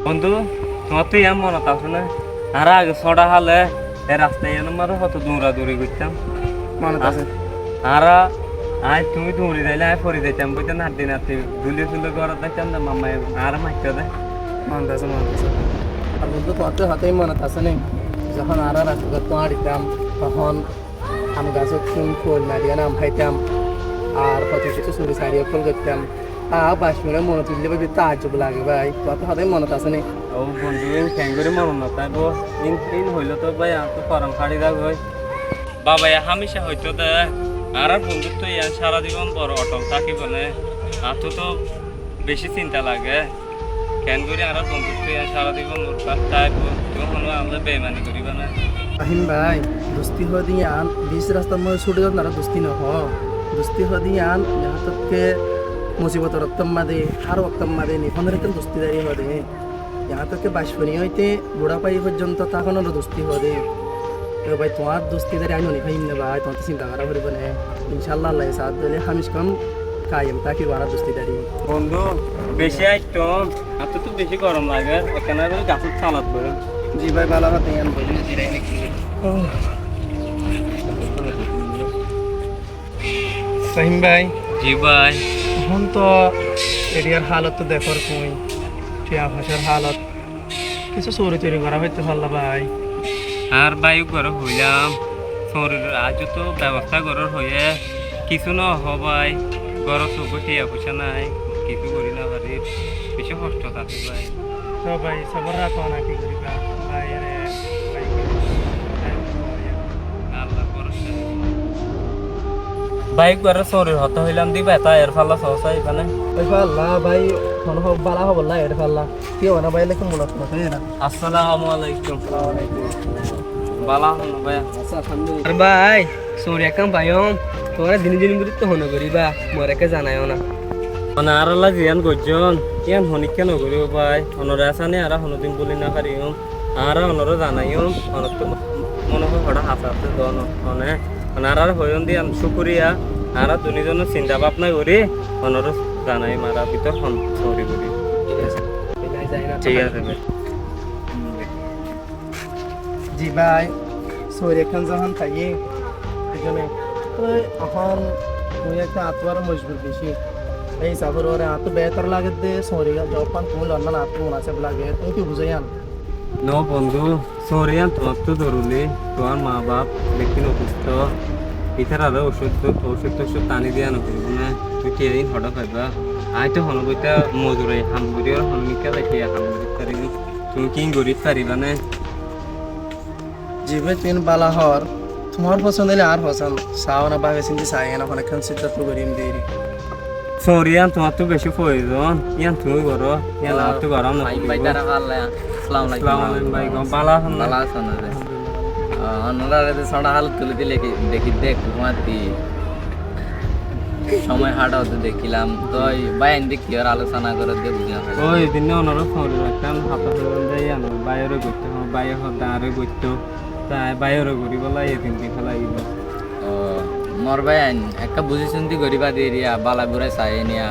বন্ধু তোমার তো ইয়ার মনত আছে না আর আগে ছড়া হালে এই রাস্তায় আমার কত দৌড়াদৌড়ি করতাম মনত আছে আর আয় তুমি দৌড়ি যাইলে আয় পরি যাইতাম বুঝতে নাতি নাতি ধুলে ধুলে ঘরে যাইতাম না মামা আর মাইতে দেয় মনত আছে আর বন্ধু তোমার তো হাতেই মনত আছে নি যখন আর রাস্তা তোমার দিতাম তখন আম গাছের ফুল নারিয়া নাম খাইতাম আর কত কিছু চুরি সারিয়ে ফুল করতাম বাস মিলে মনে তুললে ভাই তাজ্জব লাগে ভাই তোমার তো হাতেই মনত আছে নি ও বন্ধু ঠ্যাঙ্গুরি মরণ না তাই ইন হইলো তো ভাই আর তো ফরম খাড়ি রাখ ভাই বাবা হামেশা হইতো দে আর বন্ধুত্ব ইয়ার সারা জীবন বড় অটল থাকিব না আর তো বেশি চিন্তা লাগে কেন করি আর বন্ধুত্ব ইয়ার সারা জীবন তাই তখন আমরা বেমানি করিব না আহিম ভাই দোস্তি হয়ে দিয়ে আন बीच रास्ता में छूट गया ना दोस्ती न हो दोस्ती हो দিয়ে আন यहाँ तक के मुसीबत रक्तम मादे हर वक्तम मादे निफन रकम दोस्ती दारी हो दे यहाँ तक के बाशफनी होते बुढ़ा पाई पर्यंत तখন दोस्ती हो दे तो भाई तुम्हार दोस्ती दारी आनी नहीं ने भाई तुम्हार चिंता करा करिब ना इंशाल्लाह अल्लाह साथ दिले हमेश कम कायम ताकि वारा दोस्ती दारी বন্ধু বেশি আইতো আর তো বেশি গরম লাগে এখানে গাছ চালাত বলে जी भाई बाला बात नहीं बोली जिराई निकली सहीम भाई জি ভাই এখন তো এরিয়ার হালত তো দেখর তুই টিয়া ভাষার হালত কিছু চোরি তৈরি করা হইতে পারলা ভাই আর বায়ু ঘর হইলাম শরীর আজ তো ব্যবস্থা ঘরের হয়ে কিছু ন হবাই ঘর চোখে টিয়া পয়সা নাই কিছু করি না পারি বেশি কষ্ট থাকে ভাই তো ভাই সবর রাখো না কি করিবা ভাই আরে ভাই আল্লাহ ভরসা বাইক ঘর শরীর হতে হইলাম দিবা তাই এর ফালা সহসাই মানে ভাই পাল্লা ভাই কোন হোক বালা হবো না এটা পাল্লা কি হবে না ভাই লেখুন মূলত কথা না আসসালামু আলাইকুম বালা হন ভাই আচ্ছা আলহামদুলিল্লাহ আর ভাই সূর্য কাম ভাইম তোরা দিন দিন গুরুত্ব হনো করিবা মরেকে জানায়ও না মানে আর আল্লাহ জিয়ান গজন ইয়ান হনি কেন করিব ভাই অনরে আসানে আর হনদিন বলি না পারিও আর অনরে জানাইও অনত মনে হয় হড়া হাসাতে দন মানে আর হয়ন দি শুকরিয়া আর দুনিজন চিন্তা ভাবনা করি অনরে জানাই মারা ভিতর হন সরি করি ঠিক আছে ভাই জি ভাই সূর্য খান যখন থাকি এখানে তো এখন তুই একটা আত্মার মজবুর বেশি এই হিসাবের ওরে আত্ম বেহতর লাগে দে সরিয়া যখন তুমি লন্ডন আত্ম মুনাসিব লাগে তুমি কি বুঝাইয়ান নো বন্ধু সরিয়ান তোমার তো ধরুলি তোমার মা বাপ দেখুন অসুস্থ ইথার আরো ওষুধ টানি দিয়া নকরিব না তুই কেদিন হঠাৎ পাইবা আই তো হনবইতা মজুরে হামগুড়ির হনমিকা দেখি হামগুড়ি পারি তুমি কি গরিব পারিবা না জিবে তিন বালা হর তোমার পছন্দ হলে আর পছন্দ চাও না ভাবে চিন্তি চাই না অনেকক্ষণ সিদ্ধান্ত করিম দেরি সরিয়ান তোমার তো বেশি প্রয়োজন ইয়ান তুমি করো ইয়ান আর তো গরম না ভাই তারা ভালো আসসালামু আলাইকুম ভাই বালা হন ভালো আছেন রে অনরা রে সড়া হাল তুলে দিলে দেখি দেখ কুমাতি সময় হাঁটাতে দেখিলাম তো ভাই এন্ড কি আর আলোচনা করে দে বুঝা ওই দিন অনর সরি রাখতাম হাতা ধরে যাই আনো বাইরে গইতে বাইরে হতা আরে গইতো তাই বাইরে গরি বলা এই দিন দি ফেলাই দিব মোর ভাই একটা বুঝি শুনতি গরিবা দিয়ে রিয়া বালা বুড়াই চাই নিয়া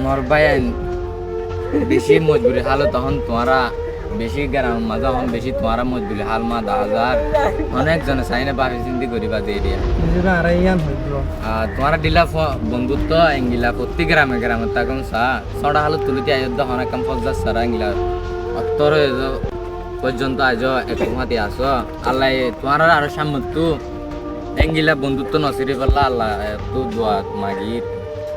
মোর ভাই বেশি মজবুরি হালো তখন তোমারা বেশি গ্রাম মা যখন বেশি তোমারা মজবুরি হাল মা 10,000 অনেকজনে চাই না ভাবি চিন্তি গরিবা দিয়ে রিয়া নিজেরা আর ইয়ান হইল তোমারা দিলা বন্ধুত্ব এঙ্গিলা প্রতি গ্রামে গ্রামে তখন ছড়া হালো তুলিতে আয়োদ্ধ অনেক কাম ফজা সারা এঙ্গিলা অত্তর পর্যন্ত আজ একমাতি আসো আল্লাহ তোমার আরো সামর্থ্য এঙ্গিলা বন্ধুত্ব নসিরি পাল্লা আল্লাহ তো দোয়া মাগি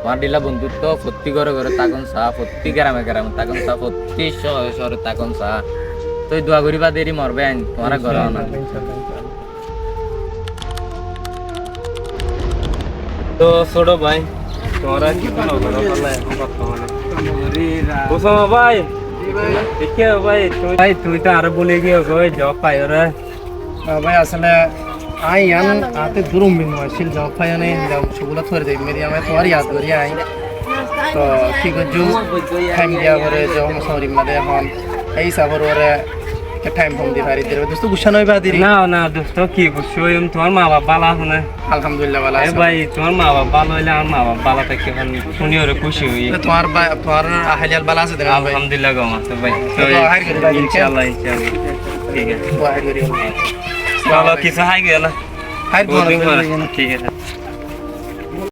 তোমার দিলা বন্ধুত্ব প্রতি ঘরে ঘরে তাকন চা প্রতি গ্রামে গ্রামে তাকন চা প্রতি শহরে শহরে তাকন চা তো দোয়া করিবা দেরি মরবে আইন তোমার ঘরে না তো ছোট ভাই তোরা কি কোনো ঘর পাল্লা এখন বর্তমানে ওসামা ভাই দেখে ভাই তুই তো আরো বলে গিয়ে গই জব পাই রে ভাই আসলে आई यान आते दुरुम बिन मशील जॉब पाया नहीं जब शुगला थोड़े देर मेरी हमें तुम्हारी याद करी आई तो ठीक है जो टाइम दिया बरे जो मसौरी मदे हम ऐसा बरोरे টাইম কম দি পারি দেবে দোস্ত গুছা নয় বাদি না না দোস্ত কি বুঝছো তোমার মা বাবা বালা শুনে আলহামদুলিল্লাহ ভালো এ আছে ভাই তোমার মা বাবা ভালো হইলে আমার মা বাবা ভালো থাকে শুনি ওরে খুশি হই তোমার আহলিয়াল ভালো আছে দেবে ভাই আলহামদুলিল্লাহ গম আছে ভাই তো হাই করে ভাই ইনশাআল্লাহ ইনশাআল্লাহ ঠিক আছে হাই করে চলো কিছু হাই গেল হাই ঠিক আছে